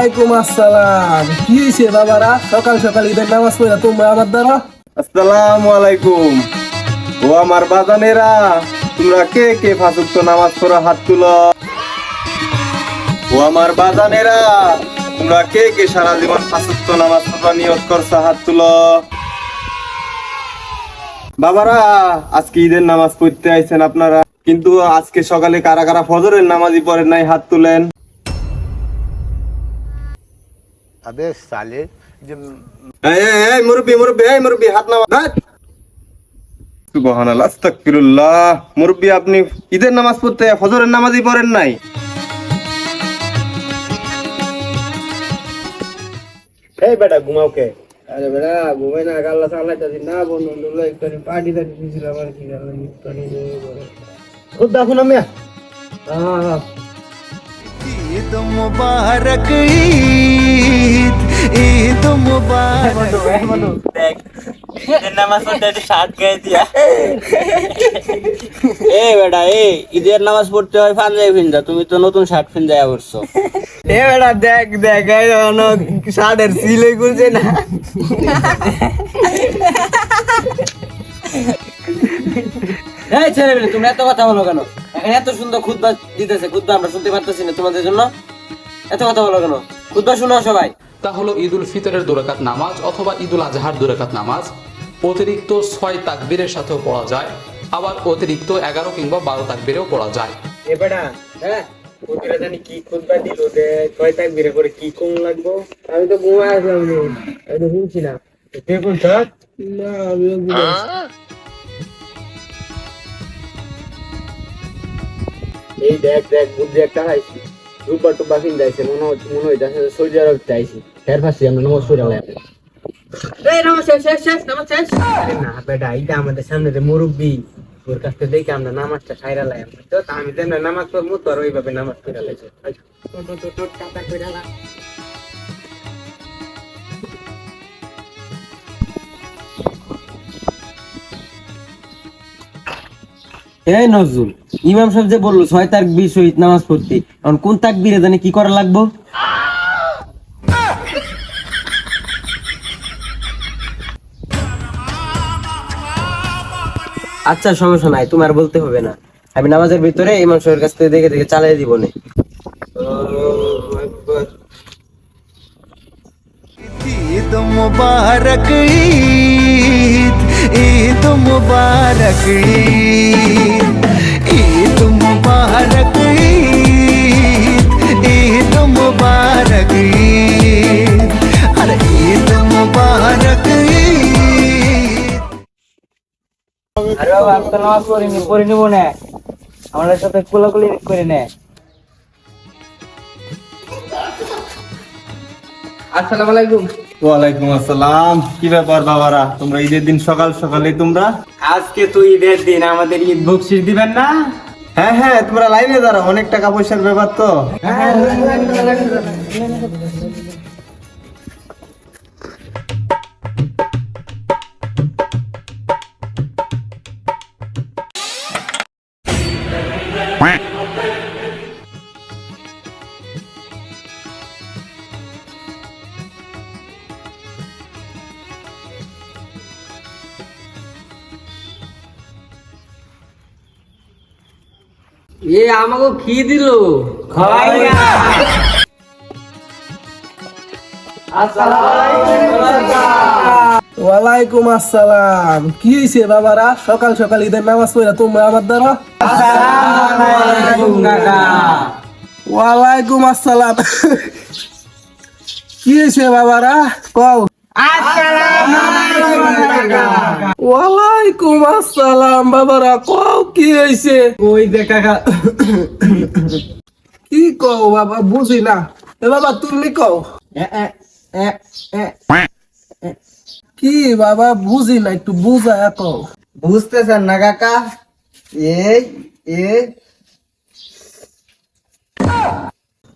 ওয়ালাইকুম আসসালাম। কি হয়েছে বাবারা? সকাল সকাল ঈদের নামাজ পড়া তোমরা আমার দ্বারা? আসসালামু আলাইকুম। ও আমার বাজানেরা, তোমরা কে কে পাঁচ ওয়াক্ত নামাজ পড়ো হাত তুলো। ও আমার বাজানেরা, তোমরা কে কে সারা জীবন পাঁচ ওয়াক্ত নামাজ পড়া নিয়ত করছো হাত তুলো। বাবারা, আজকে ঈদের নামাজ পড়তে আইছেন আপনারা, কিন্তু আজকে সকালে কারা কারা ফজরের নামাজই পড়েন নাই হাত তুলেন। अबे साले जब এই মুরব্বি হাত নামা। সুবহানাল্লাহ, আস্তাগফিরুল্লাহ। মুরব্বি, আপনি ঈদের নামাজ পড়তে ফজরের নামাজই পড়েন নাই? এই বেটা ঘুমাও কে? আরে বেড়া ঘুমাই না, গাল্লা চালাইতেছি না, বন্ধু বন্ধু একটু পার্টি টাটি দিয়েছিলাম আর কি। খুদ দেখুন আমি ईद मुबारक ईद ईद मुबारक ঈদের নামাজ পড়তে হয় পাঞ্জাবি পিন্দা, তুমি তো নতুন শার্ট পিন্দা করছো। এ বেড়া দেখ দেখ, শার্টের সিলাই করছে না। এই ছেলেমেয়ে, তুমি এত কথা বলো কেন? এখানে এত সুন্দর খুতবা দিতেছে, খুতবা আমরা শুনতে পারতেছি না তোমাদের জন্য। এত কথা বলো কেন? খুতবা শোনো সবাই। তা হলো ঈদ উল ফিতরের 2 রাকাত নামাজ অথবা ঈদ উল আজহার 2 রাকাত নামাজ অতিরিক্ত 6 তাকবীরের সাথেও পড়া যায়, আবার অতিরিক্ত 11 কিংবা 12 তাকবীরেও পড়া যায়। এ বেড়া হ্যাঁ, ওদের জানি কি খুতবা দিল যে ছয় তাকবীরে করে কি কোন লাগবো। আমি তো ঘুমায় আসলাম, আমি তো শুনছি না। দেখুন স্যার, না আমিও ঘুমাইছি। এই দেখ দেখ, বুদ্ধি একটা হাইছি, রূপা টুপা কিন যাইছে, মনে হইতাছে সৌদি আরব যাইছি। এর পাশে আমরা নমাজ পড়ে আলাম। এই নামাজ শেষ শেষ শেষ, নামাজ শেষ। আরে না বেটা, এইটা আমাদের সামনে যে মুরব্বি, ওর কাছ থেকে দেখে আমরা নামাজটা খাইরা লাই। তো আমি যেন নামাজ পড়বো, তোর ওইভাবে নামাজ পড়ে লাইছে। টাটা কইরা লা। এই নজরুল, ইমাম সাহেব যে বললো 6 তাকবীর সহিত নামাজ পড়তে, এখন কোন তাকবীরে জানি কি করা লাগবো? আচ্ছা সমস্যা নাই, তোমার বলতে হবে না, আমি নামাজের ভিতরে ইমাম সাহেবের কাছ থেকে দেখে দেখে চালিয়ে দিব না। ईद मुबारक ईद ईद मुबारक ईद ईद मुबारक ईद ईद मुबारक ईद अरे ईद मुबारक ईद। আরে বাবা, আমি তো নামাজ পড়ে নিব না, আমাদের সাথে কোলাকুলি করে নে। আসসালামু আলাইকুম। ওয়ালাইকুম আসসালাম। কি ব্যাপার বাবারা, তোমরা ঈদের দিন সকাল সকালে তোমরা? আজকে তো ঈদের দিন, আমাদের ঈদ বকশিশ দিবেন না? হ্যাঁ হ্যাঁ, তোমরা লাইনে দাঁড়াও, অনেক টাকা পয়সার ব্যাপার তো। এ আমাকে কি দিল? ওয়ালাইকুম আসসালাম। কি হয়েছে বাবারা? সকাল সকাল ঈদের নামাজ পড়া তোমরা আমার দ্বারা? ওয়ালাইকুম আসসালাম। কি হয়েছে বাবারা? কও। ওয়ালাইকুম আসসালাম বাবারা, কও কি হয়েছে? ওই যে কাকা। কি কও বাবা, বুঝি না। এ বাবা তুমি কও। কি বাবা, বুঝি না, একটু বুঝায় কও। বুঝতেছেন না কাকা? এই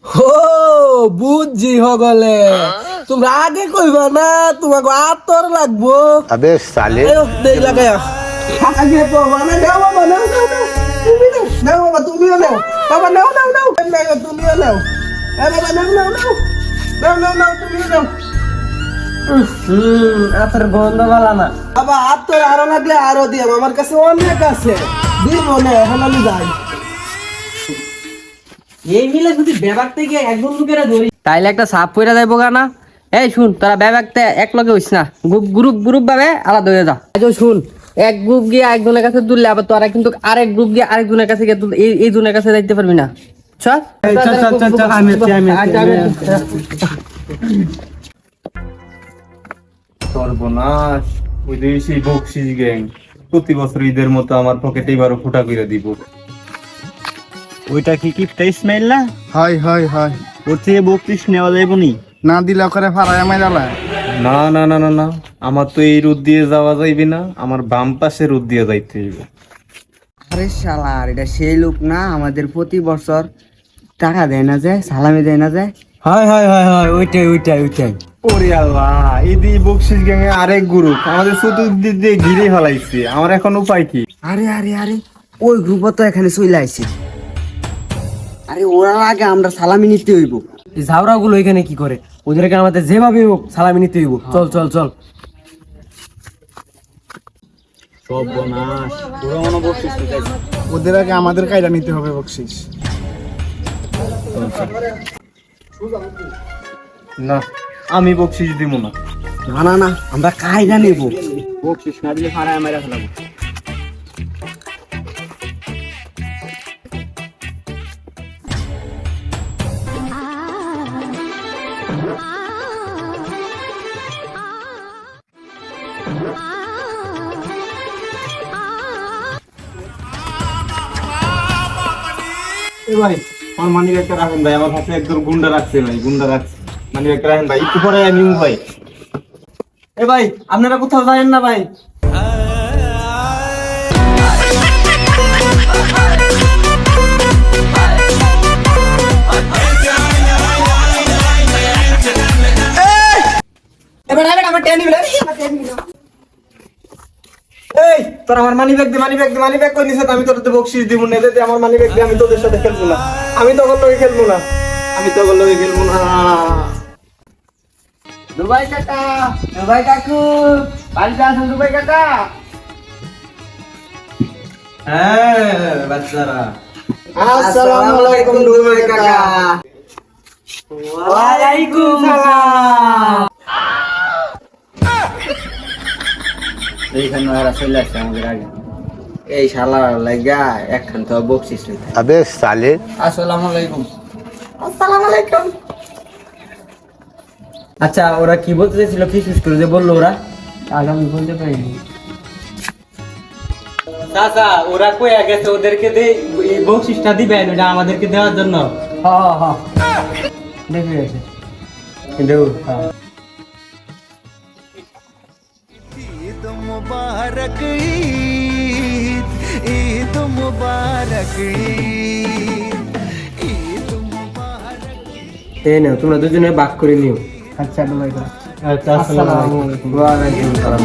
ও বুঝছি হগলে, তোমরা আগে কইবা না, তোমাকে আতর লাগবো। अबे साले দেই লাগায়া আগে তো মানে নাও বাবা, নাও নাও নাও, তুমি নাও, নাও বাবা, তুমিও নাও বাবা, নাও নাও নাও, তুমিও নাও, বাবা নাও নাও নাও, নাও নাও নাও তুমি নাও। আপনার গন্ধ ভালো না। বাবা হাত তো আরো লাগলে আরো দিও, আমার কাছে অনেক আছে, দিব না, এখন আমি যাই। এই মিলে যদি ব্যাপার থেকে এক বন্ধুকেরা ধরি তাইলে একটা সাপ পইরা যাইবো গানা। এই শুন, তোরা ব্যাপারতে এক লগে হইস না, গ্রুপ গ্রুপ ভাবে আলাদা হয়ে যা। আচ্ছা শুন, এক গ্রুপ গিয়ে একজনের কাছে তুললে আবার তোরা কিন্তু আরেক গ্রুপ গিয়ে আরেকজনের কাছে গিয়ে এই জনের কাছে যাইতে পারবি না। চল চল আমি সর্বনাশ, ওই যে সেই বকশিস গ্যাং প্রতি বছর ঈদের মতো আমার পকেটে এবারও ফুটা করে দিব। ওইটা কি কিপটা ইসমাইল না? হয় হয় হয়, ওর থেকে বকশিস নেওয়া যাইব নি? না দিলে ওখানে ফারায় মাইরালা। না না না না না, আমার তো এই রোদ দিয়ে যাওয়া যাইবে না, আমার বাম পাশে রোদ দিয়ে যাইতে হইবে। আরে শালার, এটা সেই লোক না আমাদের প্রতি বছর টাকা দেয় না যায়, সালামি দেয় না যায়। হয় হয় হয় হয়, ওইটাই ওইটাই ওইটাই। ওরে আল্লাহ, এই দিয়ে বকশিস গ্যাং এর আরেক গ্রুপ আমাদের চতুর্দিক দিয়ে ঘিরে ফেলাইছে, আমার এখন উপায় কি? আরে আরে আরে, ওই গ্রুপও তো এখানে চলে আইছে। আরে ওরা আগে আমরা সালামি নিতে হইব। এই ঝাউরা গুলো এখানে কি করে? ওদেরকে আমাদের যেভাবে হোক সালামি নিতে হইব। চল চল চল। সর্বনাশ, ওরা মনে বকশিস চাইছে। ওদের আগে আমাদের কায়দা নিতে হবে বকশিস। না, আমি বকশিস দিব না। না না না, আমরা কায়দা নেব। বকশিস না দিলে ফারায় মাইরা ফেলাবো। এ ভাই, আমার মানি ব্যাগটা রাখেন ভাই, আমার হাতে একজন গুন্ডা রাখছে ভাই, গুন্ডা রাখছে। মানি ব্যাগটা রাখেন ভাই, একটু পরে নিউ ভাই। এ ভাই, আপনারা কোথাও যাবেন না ভাই। এই তোর আমার মানি ব্যাগ দে, মানি ব্যাগ দে, মানি ব্যাগ কই নিছ? আমি তোর বকশিস দিব না, দে আমার মানি ব্যাগ দে, আমি তোদের সাথে খেলবো না, আমি তোর লগে খেলবো না, আমি তোর লগে খেলবো না। দুবাই কাকা, দুবাই কাকু, বাড়িতে আছেন দুবাই কাকা? হ্যাঁ বাচ্চারা, আসসালামু আলাইকুম দুবাই কাকা। ওয়ালাইকুম সালাম। এইখানে ওরা চলে আসছে আমাদের আগে। এই শালার লাগা একখান তো বকশিস নিতে। अबे साले আসসালামু আলাইকুম। আচ্ছা, ওরা কি বলতে চাইছিল? ফিস করে যে বললো ওরা, আজ আমি বলতে পারিনি। চাচা, ওরা কইয়া গেছে ওদেরকে এই বকশিসটা দিবেন, ওটা আমাদেরকে দেওয়ার জন্য। হ্যাঁ হ্যাঁ, দেখে গেছে কিন্তু। ईद मुबारक ईद, ईद मुबारक ईद मुबारक। এই নাও, তোমরা দুজনে ভাগ করে নিও। আচ্ছা দুবাই কাকা। আচ্ছা, আসসালামু আলাইকুম। ওয়া আলাইকুম সালাম।